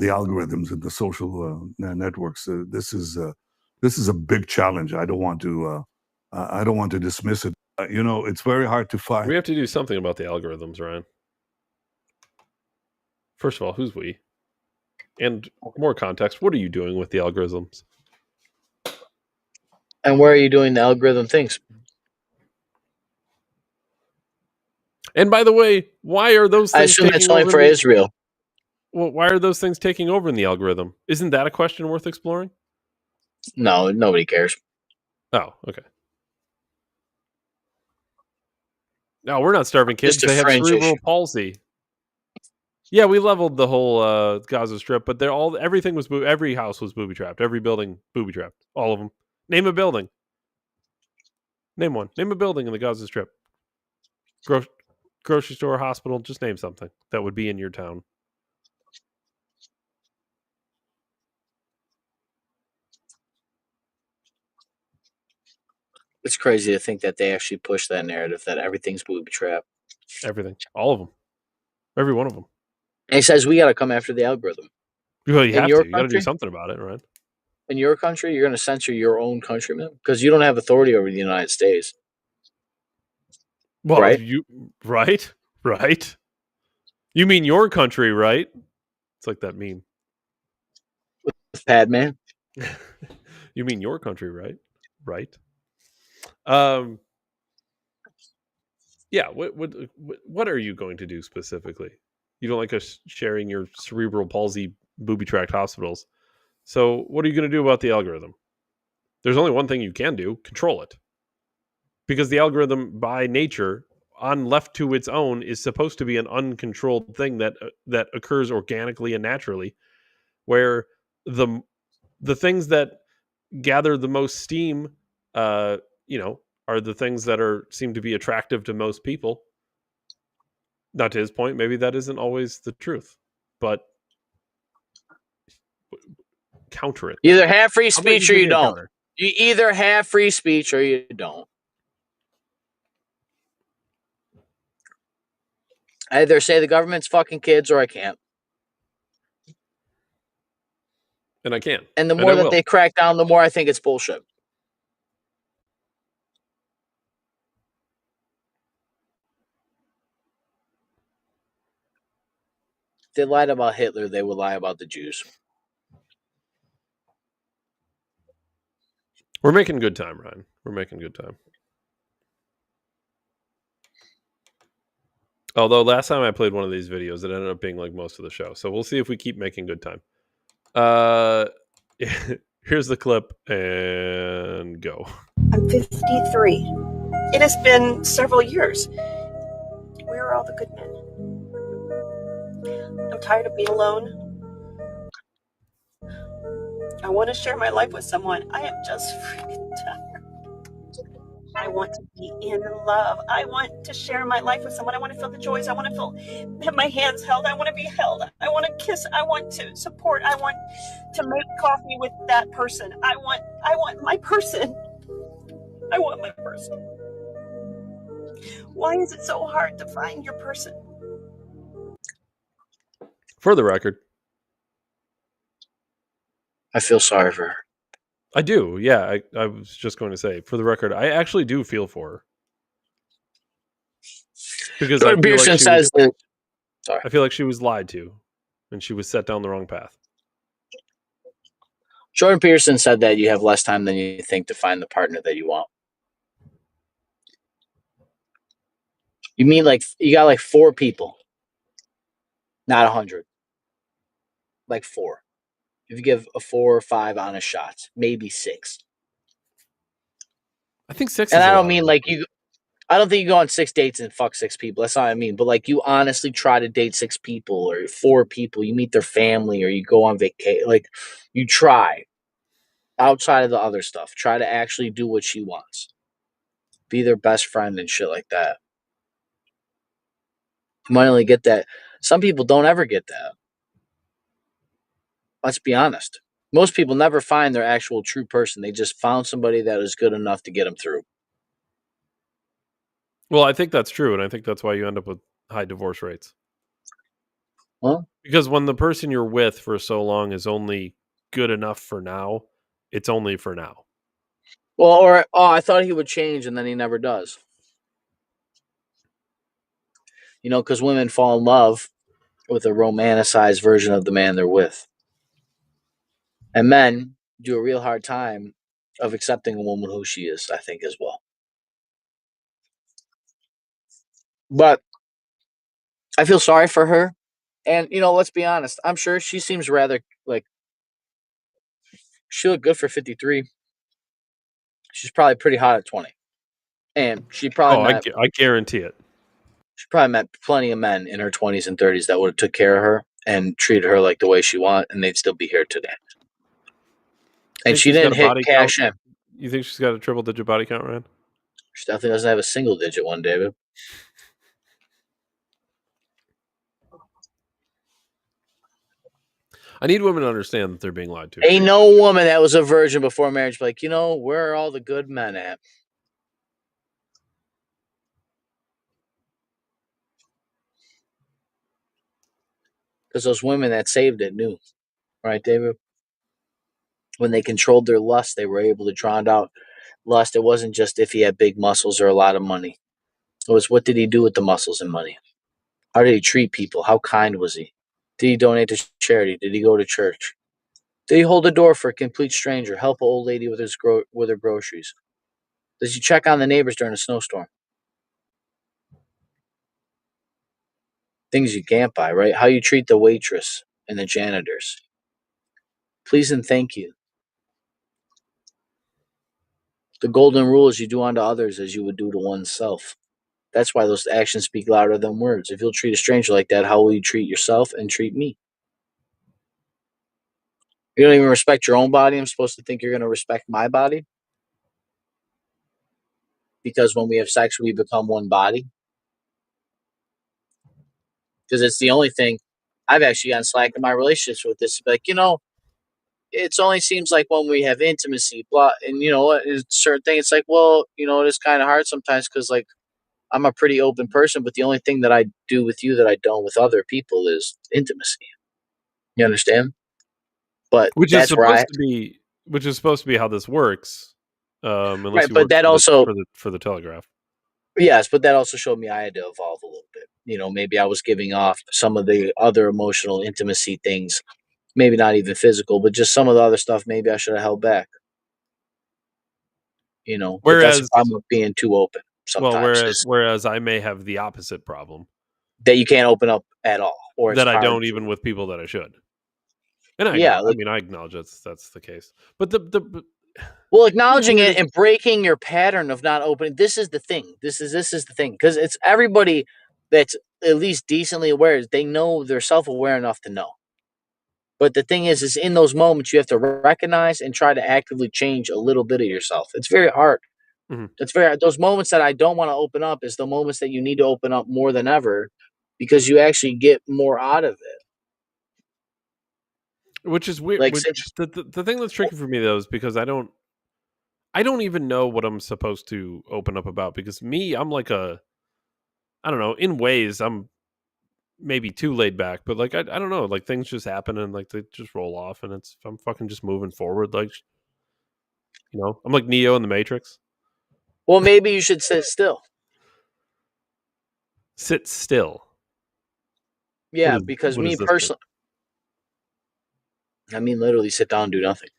algorithms and the social networks. This is a big challenge. I don't want to dismiss it. It's very hard to find. We have to do something about the algorithms, Ryan. First of all, who's we? And more context, what are you doing with the algorithms? And where are you doing the algorithm things? And by the way, why are those things I assume that's only for Israel. Well, why are those things taking over in the algorithm? Isn't that a question worth exploring? No, nobody cares. Oh, okay. No, we're not starving kids. They have cerebral palsy. Yeah, we leveled the whole Gaza Strip, but everything was every house was booby trapped. Every building booby trapped. All of them. Name a building. Name one. Name a building in the Gaza Strip. Grocery store, hospital. Just name something that would be in your town. It's crazy to think that they actually push that narrative that everything's booby trap. Everything. All of them. Every one of them. And he says we got to come after the algorithm. Well, you have to. You got to do something about it, right? In your country, you're going to censor your own countrymen because you don't have authority over the United States. Well, right. You mean your country, right? It's like that meme. With Padman. You mean your country, right? Right. Yeah. What are you going to do specifically? You don't like us sharing your cerebral palsy booby-tracked hospitals. So what are you going to do about the algorithm? There's only one thing you can do: control it. Because the algorithm, by nature, on left to its own, is supposed to be an uncontrolled thing that occurs organically and naturally, where the things that gather the most steam, uh, are the things that seem to be attractive to most people. Not to his point, maybe that isn't always the truth, but counter it. You either have free How about speech or give you me a don't. counter? You either have free speech or you don't. I either say the government's fucking kids or I can't. And I can. And the And I more that will. they crack down, the more I think it's bullshit. If they lied about Hitler, they would lie about the Jews. We're making good time, Ryan. We're making good time. Although last time I played one of these videos, it ended up being like most of the show. So we'll see if we keep making good time. Here's the clip and go. I'm 53. It has been several years. Where are all the good men? I'm tired of being alone. I want to share my life with someone. I am just freaking tired. I want to be in love. I want to share my life with someone. I want to feel the joys. I want to have my hands held. I want to be held. I want to kiss. I want to support. I want to make coffee with that person. I want my person. I want my person. Why is it so hard to find your person? For the record, I feel sorry for her. I do. Yeah, I was just going to say, for the record, I actually do feel for her. Because Jordan Peterson says that. Sorry. I feel like she was lied to and she was set down the wrong path. Jordan Peterson said that you have less time than you think to find the partner that you want. You mean like you got like 4 people, not 100, like 4. If you give a 4 or 5 honest shots, maybe 6. I think 6 and is I a don't lot. mean like you. I don't think you go on 6 dates and fuck 6 people. That's not what I mean. But like you honestly try to date 6 people or 4 people. You meet their family or you go on vacation. Like you try outside of the other stuff. Try to actually do what she wants. Be their best friend and shit like that. You might only get that. Some people don't ever get that. Let's be honest. Most people never find their actual true person. They just found somebody that is good enough to get them through. Well, I think that's true, and I think that's why you end up with high divorce rates. Well, because when the person you're with for so long is only good enough for now, it's only for now. Well, or I thought he would change, and then he never does. You know, because women fall in love with a romanticized version of the man they're with. And men do a real hard time of accepting a woman who she is, I think, as well. But I feel sorry for her. And, you know, let's be honest. I'm sure she seems rather like she looked good for 53. She's probably pretty hot at 20. And she probably I guarantee it. She probably met plenty of men in her 20s and 30s that would have took care of her and treated her like the way she wanted, and they'd still be here today. And she didn't hit cash in. You think she's got a triple-digit body count, Ryan? She definitely doesn't have a single-digit one, David. I need women to understand that they're being lied to. Ain't no woman that was a virgin before marriage like, you know, where are all the good men at? Because those women that saved it knew. Right, David? When they controlled their lust, they were able to drown out lust. It wasn't just if he had big muscles or a lot of money. It was what did he do with the muscles and money? How did he treat people? How kind was he? Did he donate to charity? Did he go to church? Did he hold the door for a complete stranger? Help an old lady with her groceries? Did he check on the neighbors during a snowstorm? Things you can't buy, right? How you treat the waitress and the janitors. Please and thank you. The golden rule is you do unto others as you would do to oneself. That's why those actions speak louder than words. If you'll treat a stranger like that, how will you treat yourself and treat me? You don't even respect your own body. I'm supposed to think you're going to respect my body? Because when we have sex, we become one body. Because it's the only thing I've actually gotten slack in my relationships with this. Like, it only seems like when we have intimacy, blah, and you know what, it's certain thing. It's like, well, it is kind of hard sometimes because like I'm a pretty open person, but the only thing that I do with you that I don't with other people is intimacy. You understand? But which is that's where supposed to be how this works, unless right. you But work that also, for the Telegraph. yes, but that also showed me I had to evolve a little bit. Maybe I was giving off some of the other emotional intimacy things, maybe not even physical, but just some of the other stuff. Maybe I should have held back. But that's the Whereas, problem with being too open sometimes. whereas I may have the opposite problem That you can't open up at all, or it's that I hard don't to. even with people that I should. And I Yeah, acknowledge that's the case. But well, acknowledging it and breaking your pattern of not opening. This is the thing. This is the thing, because it's everybody that's at least decently aware. They know they're self-aware enough to know. But the thing is in those moments you have to recognize and try to actively change a little bit of yourself. It's very hard. Mhm. It's very those moments that I don't want to open up is the moments that you need to open up more than ever, because you actually get more out of it. Which is weird. Like since The thing that's tricky for me though is because I don't even know what I'm supposed to open up about, because I'm like I don't know, in ways I'm maybe too laid back, but like I don't know, like things just happen and like they just roll off and I'm fucking just moving forward, like I'm like Neo in the Matrix. well, maybe you should sit still. Sit still. Yeah, because What me does this mean? personally, I mean literally sit down and do nothing.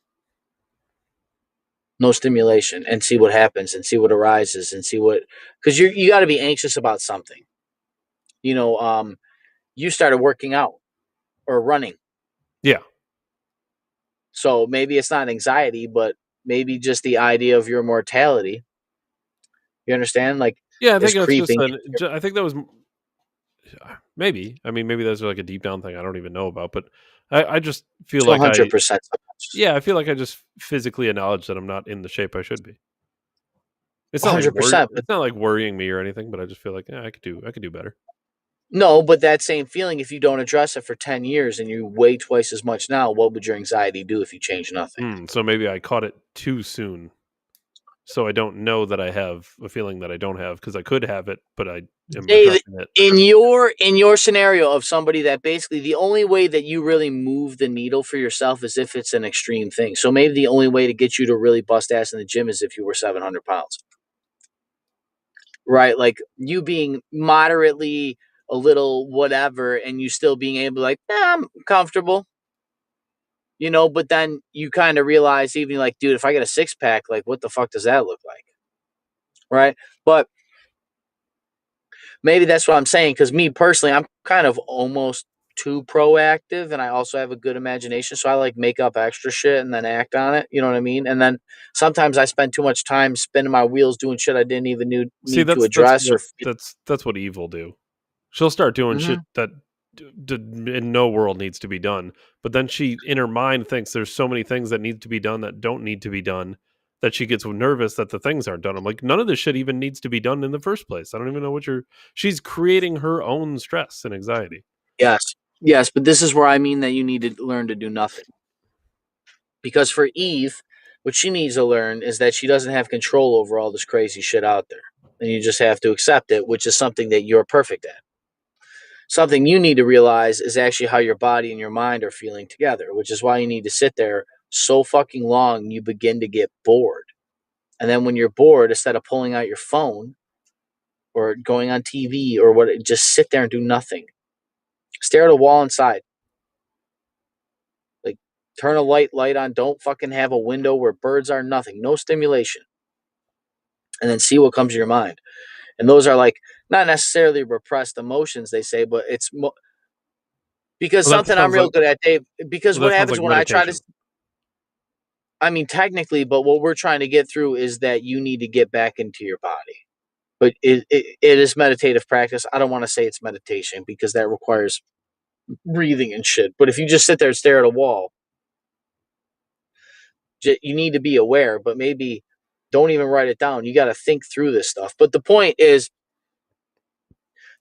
No stimulation, and see what happens and see what arises and see what, because you got to be anxious about something. You started working out or running, Yeah. so maybe it's not anxiety, but maybe just the idea of your mortality. You understand? Like, Yeah, I is think that's just creeping. I think that was maybe. I mean, maybe that's like a deep down thing I don't even know about, but I just feel To like 100%. I feel like I just physically acknowledge that I'm not in the shape I should be. It's not like 100%. But it's not like worrying me or anything, but I just feel like I could do better. no, but that same feeling, if you don't address it for 10 years and you weigh twice as much now, what would your anxiety do if you change nothing? So maybe I caught it too soon. So I don't know that I have a feeling that I don't have, because I could have it, but I am Dave, addressing it. in your scenario of somebody that basically the only way that you really move the needle for yourself is if it's an extreme thing. So maybe the only way to get you to really bust ass in the gym is if you were 700 pounds. Right? Like you being moderately a little whatever and you still being able to like, I'm comfortable. But then you kind of realize even like, dude, if I get a six pack, like what the fuck does that look like? Right? But maybe that's what I'm saying, because me personally, I'm kind of almost too proactive, and I also have a good imagination, so I like make up extra shit and then act on it. You know what I mean? And then sometimes I spend too much time spinning my wheels doing shit I didn't even See, need to address or. that's what evil do. She'll start doing shit Mhm. that in no world needs to be done, but then she in her mind thinks there's so many things that need to be done that don't need to be done, that she gets nervous that the things aren't done. I'm like, none of this shit even needs to be done in the first place. I don't even know what she's creating her own stress and anxiety. Yes, but this is where I mean that you need to learn to do nothing, because for Eve, what she needs to learn is that she doesn't have control over all this crazy shit out there, and you just have to accept it, which is something that you're perfect at. Something you need to realize is actually how your body and your mind are feeling together, which is why you need to sit there so fucking long you begin to get bored. And then when you're bored, instead of pulling out your phone or going on TV or what, just sit there and do nothing. Stare at a wall inside. Like turn a light on. Don't fucking have a window where birds are, nothing. No stimulation. And then see what comes to your mind. And those are like not necessarily repressed emotions, they say, but it's because Well, that something I'm sounds real like good at, Dave. Because well, what that sounds happens like when I try to, meditation. I mean, technically, but what we're trying to get through is that you need to get back into your body. But it is meditative practice. I don't want to say it's meditation because that requires breathing and shit. But if you just sit there and stare at a wall, you need to be aware, but maybe don't even write it down. You got to think through this stuff. But the point is,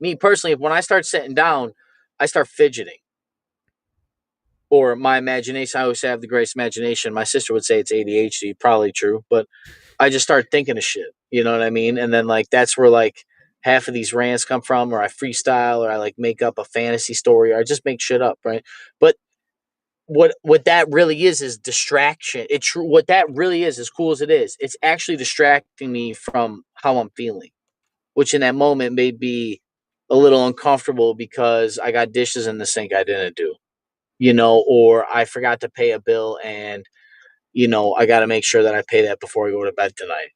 me personally, when I start sitting down, I start fidgeting. Or my imagination, I always say I have the greatest imagination. My sister would say it's ADHD, probably true, but I just start thinking of shit. You know what I mean? And then like that's where like half of these rants come from, or I freestyle, or I like make up a fantasy story, or I just make shit up, right? But what that really is distraction. It's true. What that really is, as cool as it is, it's actually distracting me from how I'm feeling, which in that moment may be a little uncomfortable because I got dishes in the sink I didn't do, or I forgot to pay a bill and, I got to make sure that I pay that before I go to bed tonight,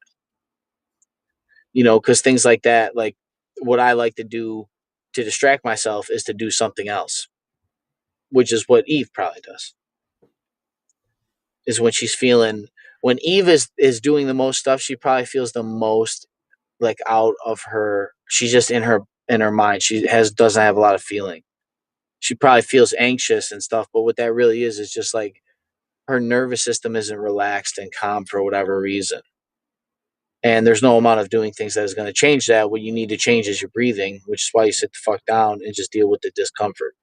because things like that, like what I like to do to distract myself is to do something else, which is what Eve probably does. Is when Eve is doing the most stuff, she probably feels the most like out of her. She's just in her mind. She doesn't have a lot of feeling. She probably feels anxious and stuff, but what that really is just like her nervous system isn't relaxed and calm for whatever reason. And there's no amount of doing things that is going to change that. What you need to change is your breathing, which is why you sit the fuck down and just deal with the discomfort.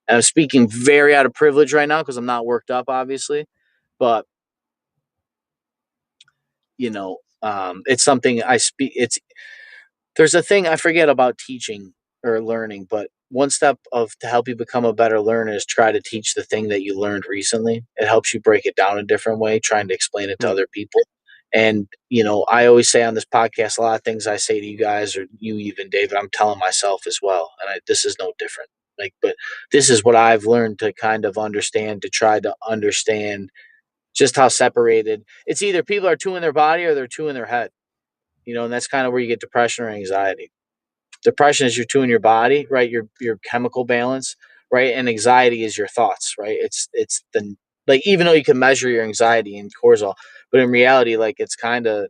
And I'm speaking very out of privilege right now because I'm not worked up, obviously, but it's something I speak. There's a thing I forget about teaching or learning, but one step to help you become a better learner is try to teach the thing that you learned recently. It helps you break it down a different way, trying to explain it to other people. And, I always say on this podcast, a lot of things I say to you guys or you even, David, I'm telling myself as well. And this is no different. But this is what I've learned to kind of understand, to try to understand just how separated it's either people are two in their body or they're two in their head, and that's kind of where you get depression or anxiety. Depression is your two in your body, right? Your chemical balance, right? And anxiety is your thoughts, right? It's the like even though you can measure your anxiety and cortisol, but in reality, like that's kind of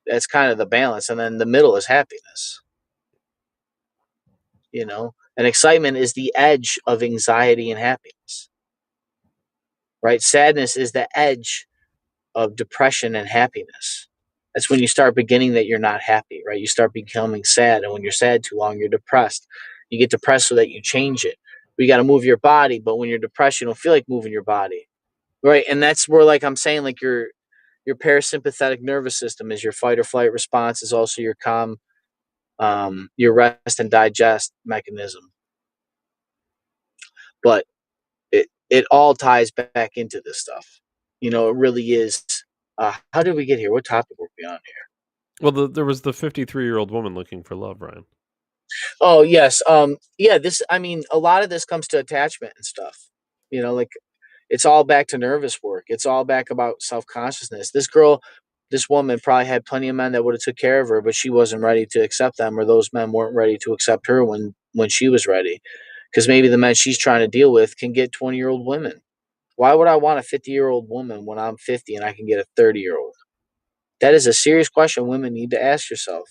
the balance. And then the middle is happiness, and excitement is the edge of anxiety and happiness, right? Sadness is the edge of depression and happiness. That's when you start beginning that you're not happy, right? You start becoming sad. And when you're sad too long, you're depressed. You get depressed so that you change it. You got to move your body. But when you're depressed, you don't feel like moving your body. Right. And that's where, like I'm saying, like your parasympathetic nervous system is your fight or flight response, is also your calm, your rest and digest mechanism. But it all ties back into this stuff. It really is. How did we get here? What topic were we on here? Well, there was the 53-year-old woman looking for love, Ryan. Oh, yes. Yeah, a lot of this comes to attachment and stuff. Like it's all back to nervous work. It's all back about self-consciousness. This woman probably had plenty of men that would have took care of her, but she wasn't ready to accept them, or those men weren't ready to accept her when she was ready. Because maybe the men she's trying to deal with can get 20-year-old women. Why would I want a 50-year-old woman when I'm 50 and I can get a 30-year-old? That is a serious question women need to ask yourself.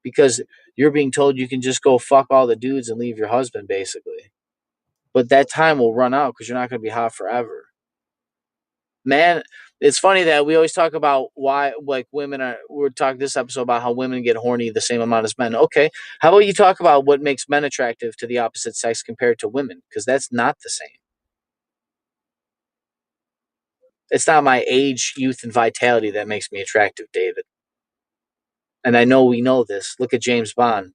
Because you're being told you can just go fuck all the dudes and leave your husband, basically. But that time will run out because you're not going to be hot forever. Man, it's funny that we always talk about why, like, we're talking this episode about how women get horny the same amount as men. Okay, how about you talk about what makes men attractive to the opposite sex compared to women? Because that's not the same. It's not my age, youth, and vitality that makes me attractive, David. And I know we know this. Look at James Bond.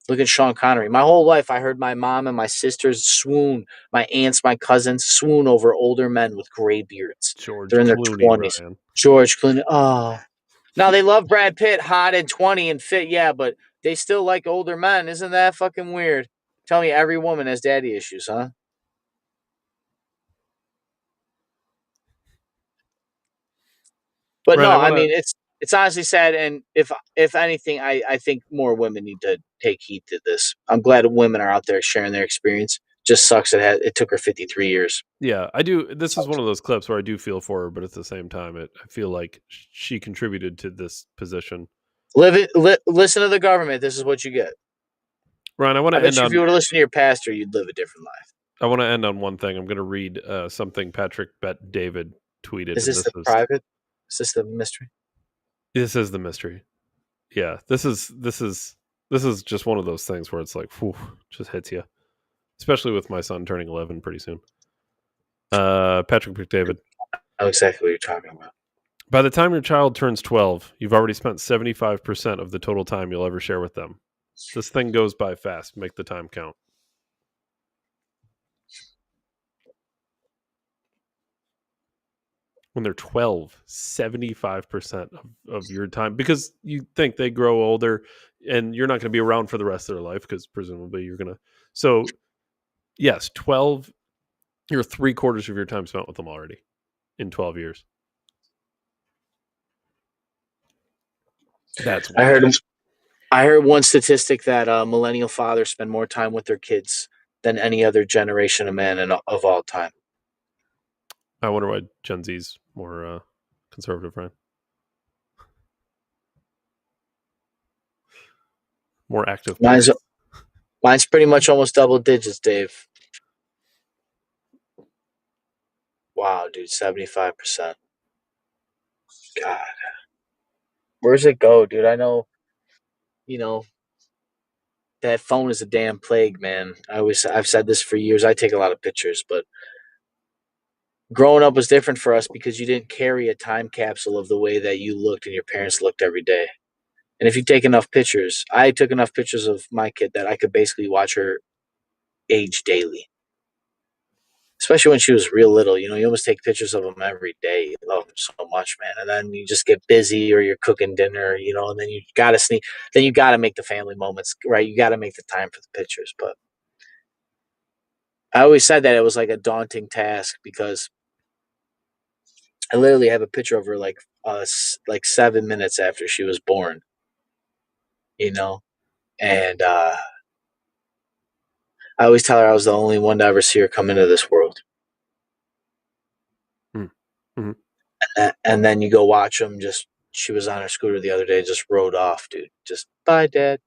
Look at Sean Connery. My whole life, I heard my mom and my sisters swoon, my aunts, my cousins swoon over older men with gray beards. George They're in their Clooney, 20s. Ryan. George Clooney. Oh. Now, they love Brad Pitt, hot and 20 and fit, yeah, but they still like older men. Isn't that fucking weird? Tell me every woman has daddy issues, huh? But Ryan, no, I mean, it's It's honestly sad, and if anything, I think more women need to take heed to this. I'm glad women are out there sharing their experience. Just sucks it took her 53 years. Yeah, I do. This is one of those clips where I do feel for her, but at the same time, I feel like she contributed to this position. Listen to the government. This is what you get. Ryan, I want I to bet end you on. if you were to listen to your pastor, you'd live a different life. I want to end on one thing. I'm going to read something Patrick Bet David tweeted. Is this the private? Is this the mystery? This is the mystery. Yeah, this is just one of those things where it's like, whew, just hits you. Especially with my son turning 11 pretty soon. Patrick McDavid. I know exactly what you're talking about. By the time your child turns 12, you've already spent 75% of the total time you'll ever share with them. This thing goes by fast. Make the time count. When they're 12, 75% of your time, because you think they grow older and you're not going to be around for the rest of their life because presumably you're going to. So, yes, 12, you're 3/4 of your time spent with them already in 12 years. That's wild. I heard one statistic that millennial fathers spend more time with their kids than any other generation of men of all time. I wonder why Gen Z's more conservative, right? More active. Mine's pretty much almost double digits, Dave. Wow, dude, 75%. God. Where's it go, dude? I know, that phone is a damn plague, man. I've said this for years. I take a lot of pictures, but growing up was different for us because you didn't carry a time capsule of the way that you looked and your parents looked every day. And if you take enough pictures, I took enough pictures of my kid that I could basically watch her age daily. Especially when she was real little, you almost take pictures of them every day. You love them so much, man. And then you just get busy, or you're cooking dinner, and then you gotta sneak. Then you gotta make the family moments, right? You gotta make the time for the pictures. But I always said that it was like a daunting task because I literally have a picture of her like 7 minutes after she was born, and I always tell her I was the only one to ever see her come into this world. Mm-hmm. And then you go watch them. She was on her scooter the other day, just rode off, dude. Just bye, Dad.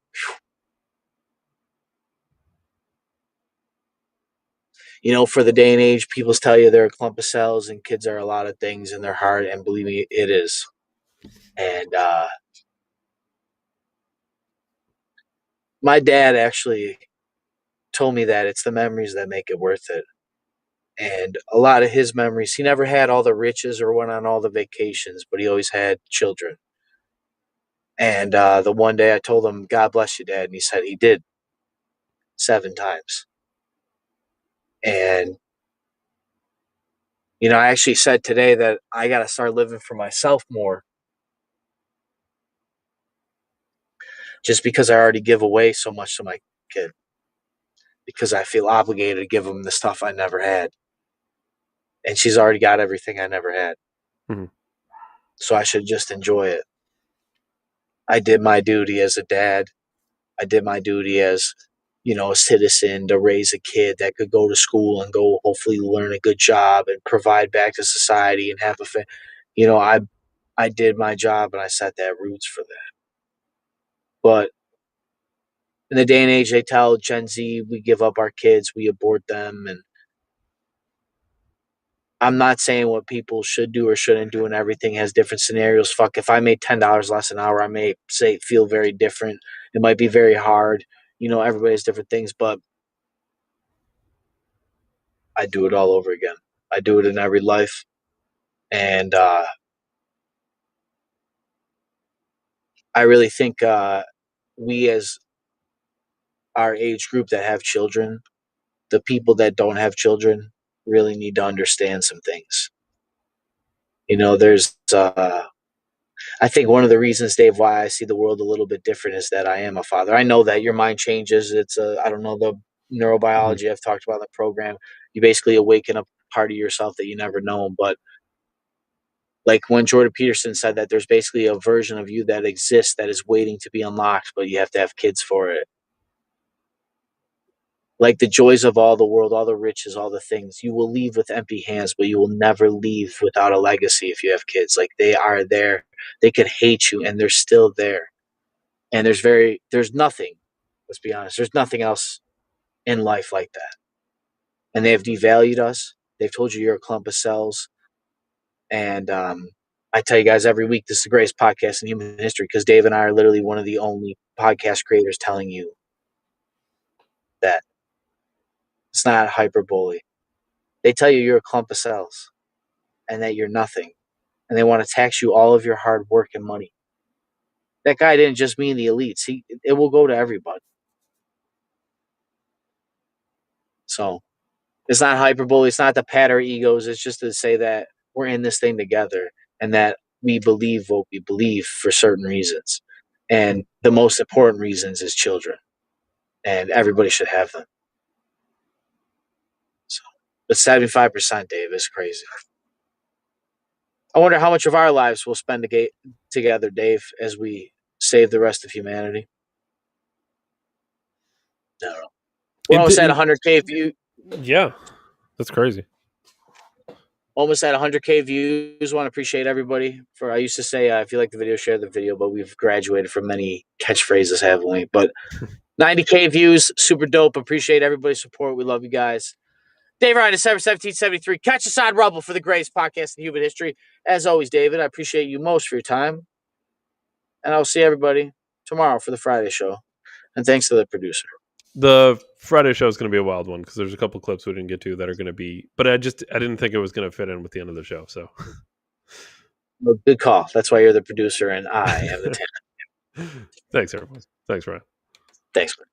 For the day and age, people tell you they're a clump of cells, and kids are a lot of things in their heart, and believe me, it is. And my dad actually told me that it's the memories that make it worth it. And a lot of his memories, he never had all the riches or went on all the vacations, but he always had children. And the one day I told him, God bless you, Dad. And he said he did 7 times. And, I actually said today that I got to start living for myself more. Just because I already give away so much to my kid. Because I feel obligated to give him the stuff I never had. And she's already got everything I never had. Mm-hmm. So I should just enjoy it. I did my duty as a dad. I did my duty as, a citizen to raise a kid that could go to school and go hopefully learn a good job and provide back to society and have I did my job and I set that roots for that. But in the day and age, they tell Gen Z we give up our kids, we abort them, and I'm not saying what people should do or shouldn't do, and everything has different scenarios. Fuck, if I made $10 less an hour, I may feel very different. It might be very hard. Everybody has different things, but I do it all over again. I do it in every life. And I really think we as our age group that have children, the people that don't have children really need to understand some things. There's I think one of the reasons, Dave, why I see the world a little bit different is that I am a father. I know that your mind changes. It's I don't know, the neurobiology I've talked about in the program. You basically awaken a part of yourself that you never known. But Like when Jordan Peterson said that there's basically a version of you that exists that is waiting to be unlocked, but you have to have kids for it. Like the joys of all the world, all the riches, all the things. You will leave with empty hands, but you will never leave without a legacy if you have kids. Like they are there. They could hate you and they're still there. And there's nothing, let's be honest, there's nothing else in life like that. And they have devalued us. They've told you you're a clump of cells. And I tell you guys every week, this is the greatest podcast in human history because Dave and I are literally one of the only podcast creators telling you that. It's not hyperbole. They tell you you're a clump of cells and that you're nothing. And they want to tax you all of your hard work and money. That guy didn't just mean the elites. It will go to everybody. So it's not hyperbole. It's not to pat our egos. It's just to say that we're in this thing together and that we believe what we believe for certain reasons. And the most important reasons is children. And everybody should have them. So, but 75%, Dave, is crazy. I wonder how much of our lives we'll spend together, Dave, as we save the rest of humanity. I don't know. We're almost at 100K views. Yeah, that's crazy. Almost at 100K views. Want to appreciate everybody for. I used to say, if you like the video, share the video, but we've graduated from many catchphrases, haven't we? But 90K views, super dope. Appreciate everybody's support. We love you guys. Dave Ryan, December 1773. Catch us on Rumble for the greatest podcast in human history. As always, David, I appreciate you most for your time. And I'll see everybody tomorrow for the Friday show. And thanks to the producer. The Friday show is going to be a wild one because there's a couple clips we didn't get to that are going to be, but I didn't think it was going to fit in with the end of the show. So Well, good call. That's why you're the producer and I am the talent. Thanks, everyone. Thanks, Ryan. Thanks, man.